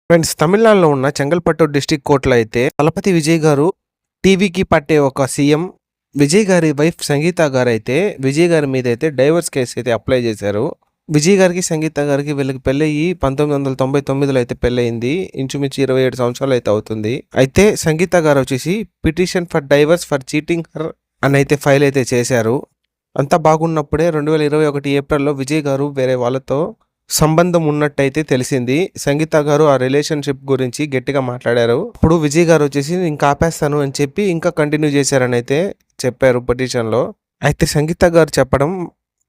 Friends, తమిళనాడులో ఉన్న Chengalpattu district కోర్టులో అయితే తలపతి విజయ్ గారు టీవీకి పట్టే ఒక సీఎం విజయ్ గారి వైఫ్ సంగీత గారు అయితే విజయ్ గారి మీద అయితే డైవర్స్ కేసు అయితే అప్లై చేశారు. విజయ్ గారికి సంగీత గారికి వీళ్ళకి పెళ్ళయి 1999లో అయితే పెళ్ళయింది. ఇంచుమించు 27 సంవత్సరాలు అయితే అవుతుంది. అయితే సంగీత గారు వచ్చేసి petition for divorce for cheating her అని అయితే ఫైల్ అయితే చేశారు. అంతా బాగున్నప్పుడే 2021 ఏప్రిల్లో విజయ్ గారు వేరే వాళ్ళతో సంబంధం ఉన్నట్టయితే తెలిసింది. సంగీత గారు ఆ రిలేషన్షిప్ గురించి గట్టిగా మాట్లాడారు. ఇప్పుడు విజయ్ గారు వచ్చేసి ఇంకా ఆపేస్తాను అని చెప్పి ఇంకా కంటిన్యూ చేశారని అయితే చెప్పారు పిటిషన్లో. అయితే సంగీత గారు చెప్పడం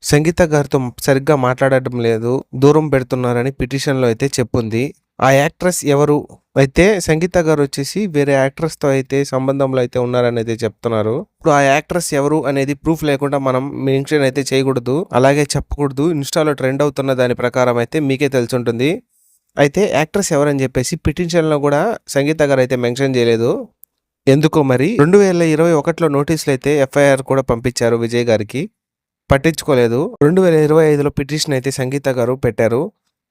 సంగీత గారితో సరిగ్గా మాట్లాడటం లేదు, దూరం పెడుతున్నారని పిటిషన్లో అయితే చెప్పుంది. ఆ యాక్ట్రెస్ ఎవరు అయితే సంగీత గారు వచ్చేసి వేరే యాక్ట్రెస్తో అయితే సంబంధంలో అయితే ఉన్నారని అయితే చెప్తున్నారు. ఇప్పుడు ఆ యాక్ట్రెస్ ఎవరు అనేది ప్రూఫ్ లేకుండా మనం మెన్షన్ అయితే చేయకూడదు, అలాగే చెప్పకూడదు. ఇన్స్టాలో ట్రెండ్ అవుతున్న దాని ప్రకారం అయితే మీకే తెలుసుంటుంది. అయితే యాక్ట్రెస్ ఎవరని చెప్పేసి పిటిషన్లో కూడా సంగీత గారు అయితే మెన్షన్ చేయలేదు. ఎందుకో మరి 2021లో నోటీసులు అయితే ఎఫ్ఐఆర్ కూడా పంపించారు విజయ్ గారికి, పట్టించుకోలేదు. 2025లో పిటిషన్ అయితే సంగీత గారు పెట్టారు.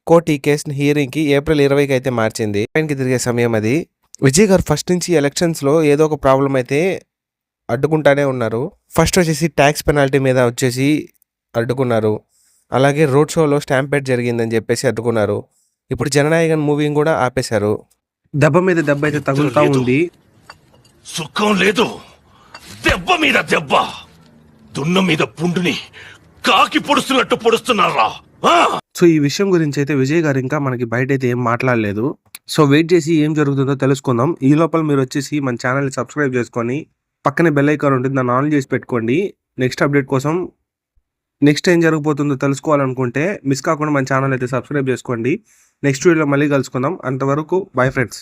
కోర్టు ఈ కేసుని హియరింగ్కి ఏప్రిల్ 20కి అయితే మార్చింది. ట్రైన్కి తిరిగే సమయం అది. విజయ్ గారు ఫస్ట్ నుంచి ఎలక్షన్స్లో ఏదో ఒక ప్రాబ్లం అయితే అడ్డుకుంటానే ఉన్నారు. ఫస్ట్ వచ్చేసి ట్యాక్స్ పెనాల్టీ మీద వచ్చేసి అడ్డుకున్నారు. అలాగే రోడ్ షోలో స్టాంపేడ్ జరిగిందని చెప్పేసి అడ్డుకున్నారు. ఇప్పుడు జననాయకన్ మూవీని కూడా ఆపేశారు. దెబ్బ మీద దెబ్బ అయితే తగులుతా ఉంది. సుఖం లేదు, దెబ్బ మీద దెబ్బ, దున్న మీద పుండుని కాకి పొడుస్తున్నట్టు పొడుస్తున్నారా. సో ఈ విషయం గురించి అయితే విజయ్ గారు ఇంకా మనకి బయట అయితే ఏం మాట్లాడలేదు. సో వెయిట్ చేసి ఏం జరుగుతుందో తెలుసుకుందాం. ఈ లోపల మీరు వచ్చేసి మన ఛానల్ని సబ్స్క్రైబ్ చేసుకొని పక్కనే బెల్ ఐకాన్ ఉంటుంది, దాన్ని ఆన్ చేసి పెట్టుకోండి. నెక్స్ట్ అప్డేట్ కోసం, నెక్స్ట్ ఏం జరగబోతుందో తెలుసుకోవాలనుకుంటే మిస్ కాకుండా మన ఛానల్ అయితే సబ్స్క్రైబ్ చేసుకోండి. నెక్స్ట్ వీడియోలో మళ్ళీ కలుసుకుందాం. అంతవరకు బై ఫ్రెండ్స్.